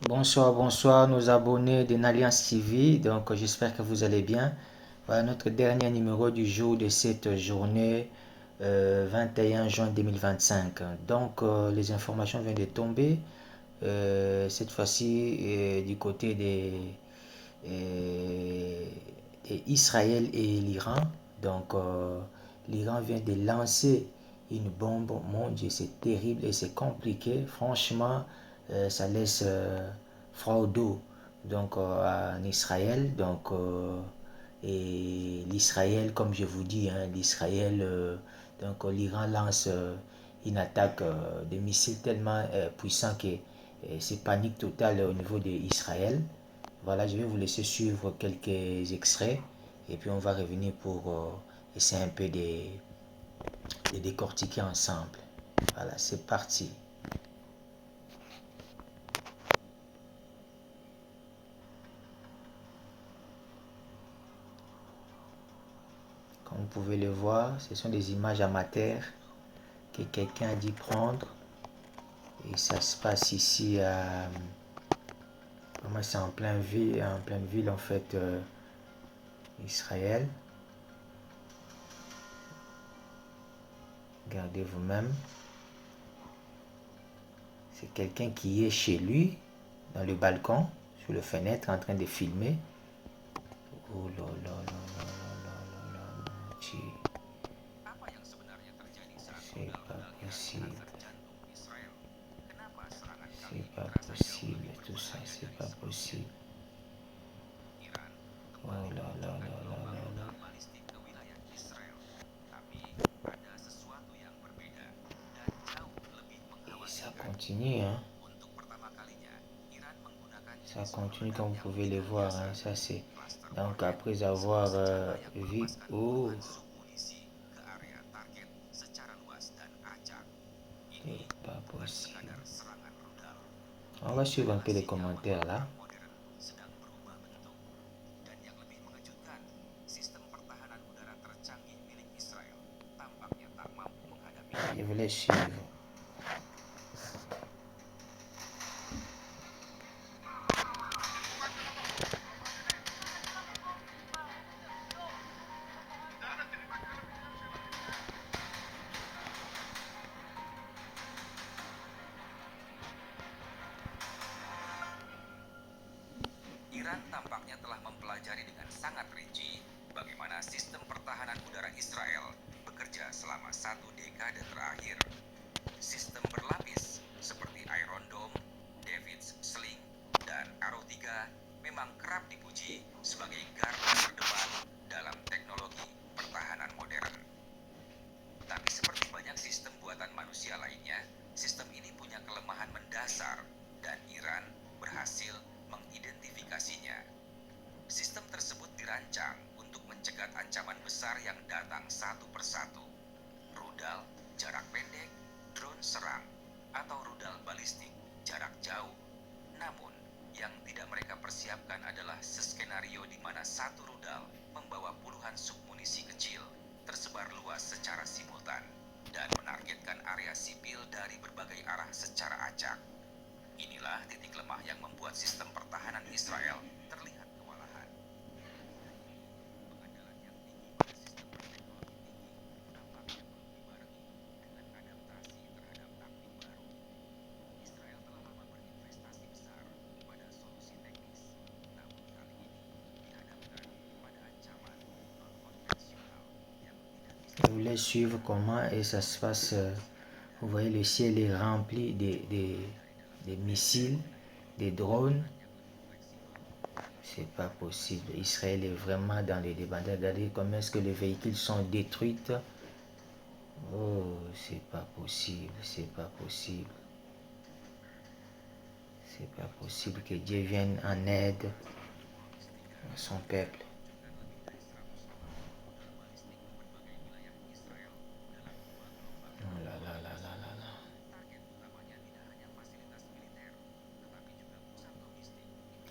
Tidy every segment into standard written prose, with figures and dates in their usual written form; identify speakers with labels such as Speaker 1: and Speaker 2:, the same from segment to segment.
Speaker 1: Bonsoir, bonsoir, nos abonnés de Alliance TV. Donc, j'espère que vous allez bien. Voilà notre dernier numéro du jour de cette journée 21 juin 2025. Donc, les informations viennent de tomber. Cette fois-ci, du côté euh, des Israël et l'Iran. Donc, l'Iran vient de lancer une bombe. Mon Dieu, c'est terrible et c'est compliqué. Franchement, ça laisse froid au dos. Donc, en Israël. Donc, et l'Israël, comme je vous dis, hein, l'Israël, donc l'Iran lance une attaque de missiles tellement puissant que c'est panique totale au niveau d'Israël. Voilà, je vais vous laisser suivre quelques extraits et puis on va revenir pour essayer un peu de décortiquer ensemble. Voilà, c'est parti. Comme vous pouvez le voir, ce sont des images amateurs que quelqu'un a dû prendre. Et ça se passe ici à... Moi, c'est en pleine ville en fait, Israël. Regardez vous-même. C'est quelqu'un qui est chez lui, dans le balcon, sur le fenêtre, en train de filmer. Oh là là là là là là là, mon Dieu. C'est pas possible. C'est pas possible, tout ça, c'est pas possible. Oh là là là là là là. Et ça continue, hein. Ça continue comme vous pouvez le voir, hein. Ça c'est. Donc après avoir vu. Oh, c'est pas possible. On va suivre un peu les commentaires là. Je vais les suivre.
Speaker 2: Iran tampaknya telah mempelajari dengan sangat rinci bagaimana sistem pertahanan udara Israel bekerja selama 1 dekade terakhir. Sistem berlapis seperti Iron Dome, David's Sling, dan Arrow 3 memang kerap dipuji sebagai garda terdepan dalam teknologi pertahanan modern. Tapi seperti banyak sistem buatan manusia lainnya, sistem ini punya kelemahan mendasar dan Iran berhasil mengidentifikasinya. Sistem tersebut dirancang untuk mencegat ancaman besar yang datang satu persatu. Rudal jarak pendek, drone serang, atau rudal balistik jarak jauh. Namun, yang tidak mereka persiapkan adalah skenario di mana satu rudal membawa puluhan submunisi kecil tersebar luas secara simultan dan menargetkan area sipil dari berbagai arah secara acak. Inilah titik lemah yang membuat sistem pertahanan Israel terlihat kewalahan. Pengandalan yang tinggi pada sistem berteknologi tinggi nampaknya perlu dibarengi dengan adaptasi terhadap taktik baru. Israel telah lama berinvestasi besar pada solusi teknis, namun kali ini dihadapkan pada ancaman non-konvensional yang tidak bisa.
Speaker 1: Je vous laisse suivre comment et ça se passe. Vous voyez, le ciel est rempli des missiles, des drones. C'est pas possible. Israël est vraiment dans les débats. Regardez comment est-ce que les véhicules sont détruits. Oh, c'est pas possible. C'est pas possible. C'est pas possible que Dieu vienne en aide à son peuple. Oh là là là là là là.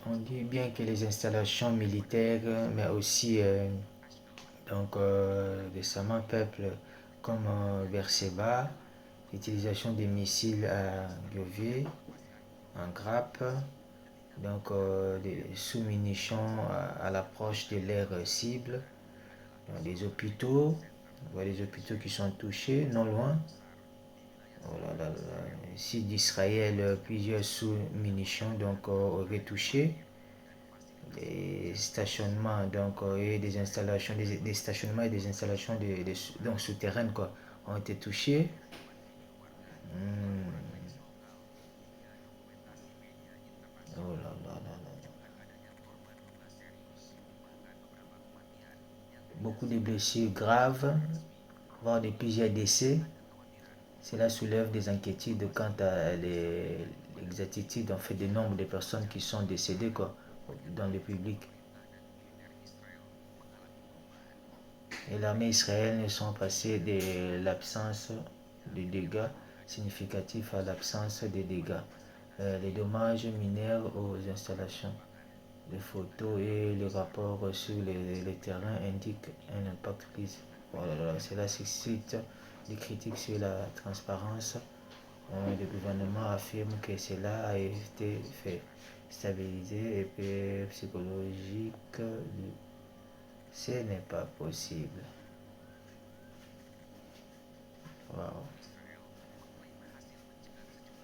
Speaker 1: On dit bien que les installations militaires, mais aussi donc récemment peuple comme Beersheba, l'utilisation des missiles à Beauvais, en grappe, Donc, des sous-munitions à l'approche de l'air cible. Dans des hôpitaux, on voit des hôpitaux qui sont touchés, non loin. Oh là là là. Ici d'Israël, plusieurs sous-munitions donc auraient touché. Les stationnements donc et des installations, des stationnements et des installations donc souterraines quoi, ont été touchés. Hmm. Oh là là là là. Beaucoup de blessures graves, voire de plusieurs décès. Cela soulève des inquiétudes quant à l'exactitude en fait, du nombre de personnes qui sont décédées quoi, dans le public. Et l'armée israélienne sont passées de l'absence de dégâts significatifs à l'absence de dégâts. Les dommages mineurs aux installations. Les photos et les rapports sur les terrains indiquent un impact prise. Voilà, cela suscite des critiques sur la transparence. Le gouvernement affirme que cela a été fait. Stabiliser et psychologique, ce n'est pas possible. Wow.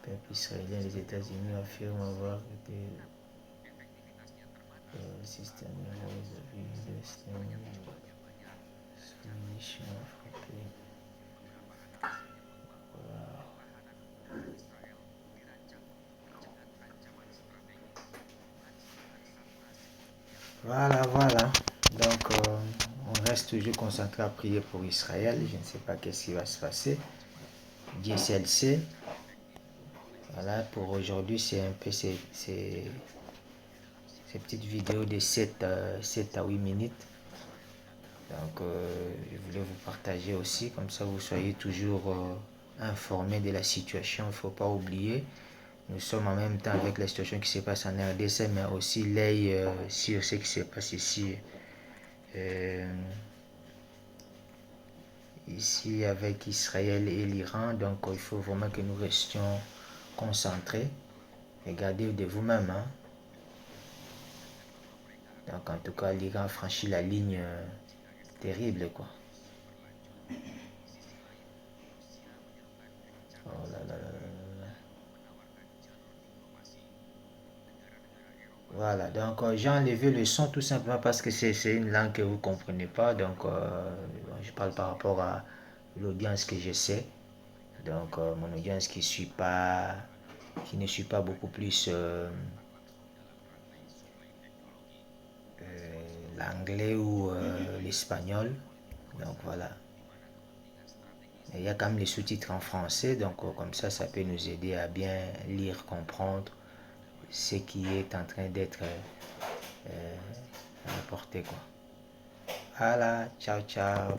Speaker 1: Le peuple israélien des États-Unis affirme avoir été système de munitions frappées. Voilà, voilà. Donc, on reste toujours concentré à prier pour Israël. Je ne sais pas qu'est-ce qui va se passer. Dieu seul sait. Voilà, pour aujourd'hui, c'est un peu ces petites vidéos de 7 à 8 minutes. Donc, je voulais vous partager aussi, comme ça vous soyez toujours informés de la situation. Il ne faut pas oublier, nous sommes en même temps avec la situation qui se passe en RDC, mais aussi l'œil sur ce qui se passe ici. Ici avec Israël et l'Iran, donc il faut vraiment que nous restions concentrés. Regardez de vous-même. Hein. Donc en tout cas, l'Iran franchit la ligne terrible quoi. Oh là là là là. Voilà, donc j'ai enlevé le son tout simplement parce que c'est une langue que vous ne comprenez pas. Donc je parle par rapport à l'audience que je sais. Donc mon audience qui ne suit pas beaucoup plus l'anglais ou l'espagnol. Donc voilà. Il y a quand même les sous-titres en français, donc comme ça peut nous aider à bien lire, comprendre ce qui est en train d'être rapporté quoi. Voilà, ciao ciao.